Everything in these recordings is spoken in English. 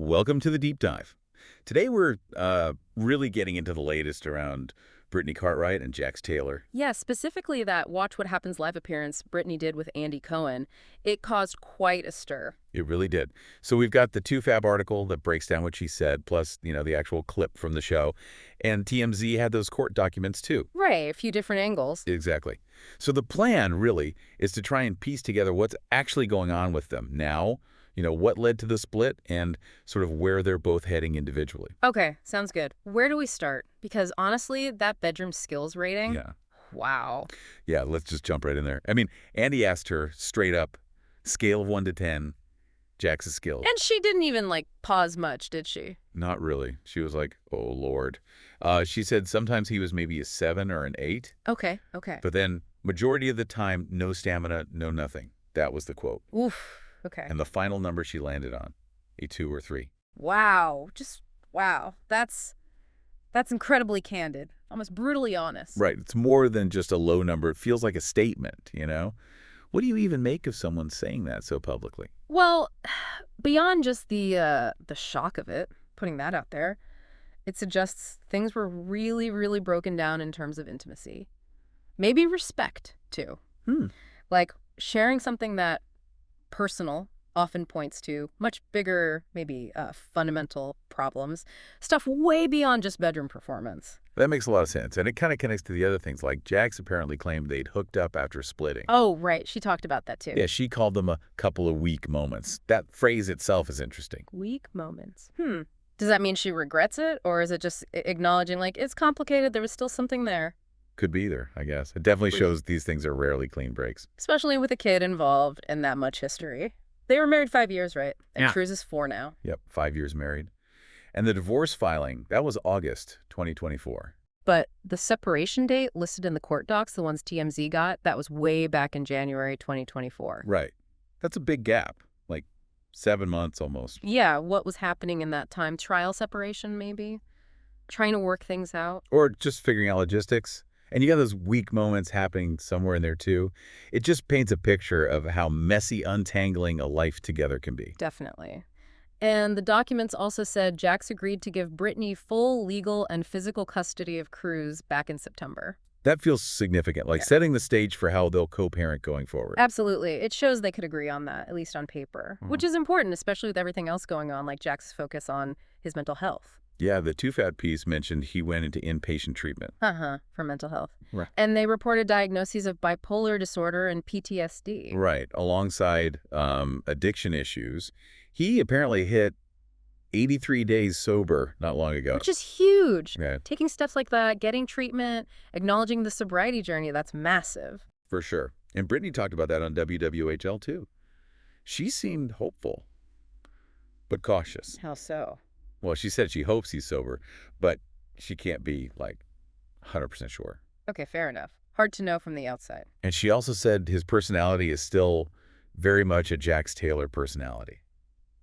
Welcome to the deep dive. Today we're really getting into the latest around Brittany Cartwright and Jax Taylor. Yeah, specifically that Watch What Happens Live appearance Brittany did with Andy Cohen. It caused quite a stir. It really did. So we've got the 2Fab article that breaks down what she said, plus, the actual clip from the show. And TMZ had those court documents too. Right, a few different angles. Exactly. So the plan really is to try and piece together what's actually going on with them now, what led to the split and sort of where they're both heading individually. Okay, sounds good. Where do we start? Because honestly, that bedroom skills rating, Yeah. wow. Yeah, let's just jump right in there. I mean, Andy asked her straight up, scale of 1 to 10, Jax's skills. And she didn't even, pause much, did she? Not really. She was like, oh, Lord. She said sometimes he was maybe a 7 or an 8. Okay. But then majority of the time, no stamina, no nothing. That was the quote. Oof, okay. And the final number she landed on, a 2 or 3. Wow, wow. That's incredibly candid, almost brutally honest. Right. It's more than just a low number. It feels like a statement, What do you even make of someone saying that so publicly? Well, beyond just the shock of it, putting that out there, it suggests things were really, really broken down in terms of intimacy. Maybe respect, too. Like sharing something that personal often points to much bigger, maybe fundamental problems, stuff way beyond just bedroom performance. That makes a lot of sense. And it kind of connects to the other things. Like Jax apparently claimed they'd hooked up after splitting. Oh, right. She talked about that, too. Yeah, she called them a couple of weak moments. That phrase itself is interesting. Weak moments. Does that mean she regrets it? Or is it just acknowledging, it's complicated, there was still something there? Could be either, I guess. It definitely shows these things are rarely clean breaks. Especially with a kid involved and that much history. They were married 5 years, right? And Yeah. Cruz is 4 now. Yep, 5 years married. And the divorce filing, that was August 2024. But the separation date listed in the court docs, the ones TMZ got, that was way back in January 2024. Right. That's a big gap, like 7 months almost. Yeah, what was happening in that time? Trial separation, maybe? Trying to work things out? Or just figuring out logistics. And you got those weak moments happening somewhere in there too. It just paints a picture of how messy untangling a life together can be. Definitely. And the documents also said Jax agreed to give Brittany full legal and physical custody of Cruz back in September. That feels significant, like setting the stage for how they'll co-parent going forward. Absolutely. It shows they could agree on that, at least on paper, which is important, especially with everything else going on, like Jax's focus on his mental health. Yeah, the 2Fab piece mentioned he went into inpatient treatment. For mental health. Right. And they reported diagnoses of bipolar disorder and PTSD. Right, alongside addiction issues. He apparently hit 83 days sober not long ago. Which is huge. Yeah. Taking steps like that, getting treatment, acknowledging the sobriety journey, that's massive. For sure. And Brittany talked about that on WWHL too. She seemed hopeful, but cautious. How so? Well, she said she hopes he's sober, but she can't be, 100% sure. Okay, fair enough. Hard to know from the outside. And she also said his personality is still very much a Jax Taylor personality.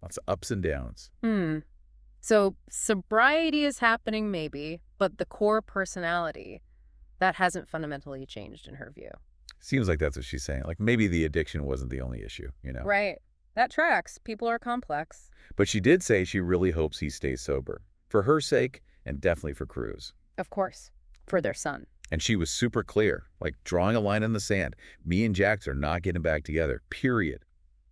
Lots of ups and downs. So sobriety is happening maybe, but the core personality, that hasn't fundamentally changed in her view. Seems like that's what she's saying. Like maybe the addiction wasn't the only issue, Right. That tracks. People are complex. But she did say she really hopes he stays sober. For her sake, and definitely for Cruz. Of course. For their son. And she was super clear, drawing a line in the sand. Me and Jax are not getting back together, period.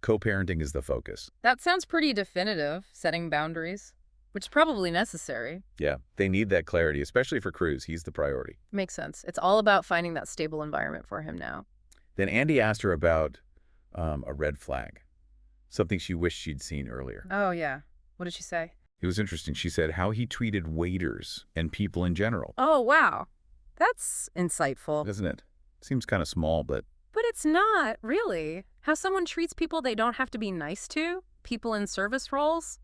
Co-parenting is the focus. That sounds pretty definitive, setting boundaries, which is probably necessary. Yeah, they need that clarity, especially for Cruz. He's the priority. Makes sense. It's all about finding that stable environment for him now. Then Andy asked her about a red flag, something she wished she'd seen earlier. Oh, yeah. What did she say? It was interesting. She said how he treated waiters and people in general. Oh, wow. That's insightful. Doesn't it? Seems kind of small, but... But it's not, really. How someone treats people they don't have to be nice to, people in service roles,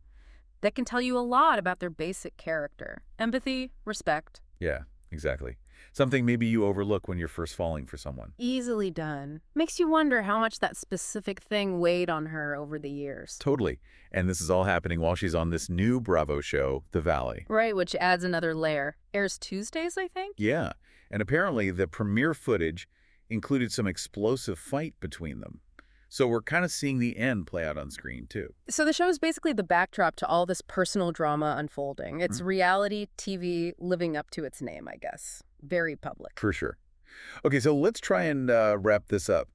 that can tell you a lot about their basic character. Empathy, respect. Yeah, exactly. Something maybe you overlook when you're first falling for someone. Easily done. Makes you wonder how much that specific thing weighed on her over the years. Totally. And this is all happening while she's on this new Bravo show, The Valley. Right, which adds another layer. Airs Tuesdays, I think? Yeah. And apparently the premiere footage included some explosive fight between them. So we're kind of seeing the end play out on screen, too. So the show is basically the backdrop to all this personal drama unfolding. It's Mm. reality TV living up to its name, I guess. Very public. For sure. Okay, so let's try and wrap this up.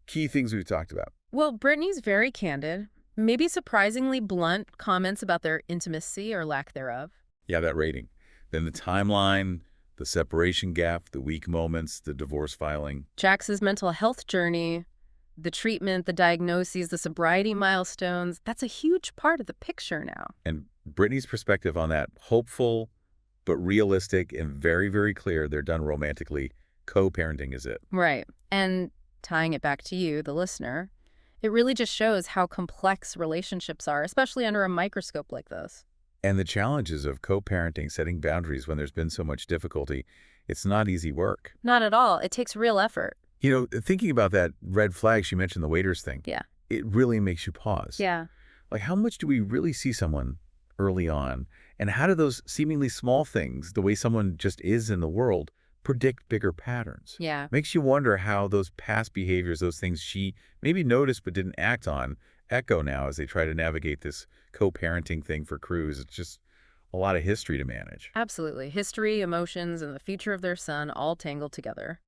Key things we've talked about. Well, Brittany's very candid, maybe surprisingly blunt comments about their intimacy or lack thereof. Yeah, that rating. Then the timeline, the separation gap, the weak moments, the divorce filing. Jax's mental health journey, the treatment, the diagnoses, the sobriety milestones, that's a huge part of the picture now. And Brittany's perspective on that, hopeful, but realistic and very, very clear. They're done romantically. Co-parenting is it. Right. And tying it back to you, the listener, it really just shows how complex relationships are, especially under a microscope like this. And the challenges of co-parenting, setting boundaries when there's been so much difficulty, it's not easy work. Not at all. It takes real effort. You know, thinking about that red flag, she mentioned the waiters thing. Yeah. It really makes you pause. Yeah. Like, how much do we really see someone early on? And how do those seemingly small things, the way someone just is in the world, predict bigger patterns? Yeah. Makes you wonder how those past behaviors, those things she maybe noticed but didn't act on, echo now as they try to navigate this co-parenting thing for crews. It's just a lot of history to manage. Absolutely. History, emotions, and the future of their son all tangled together.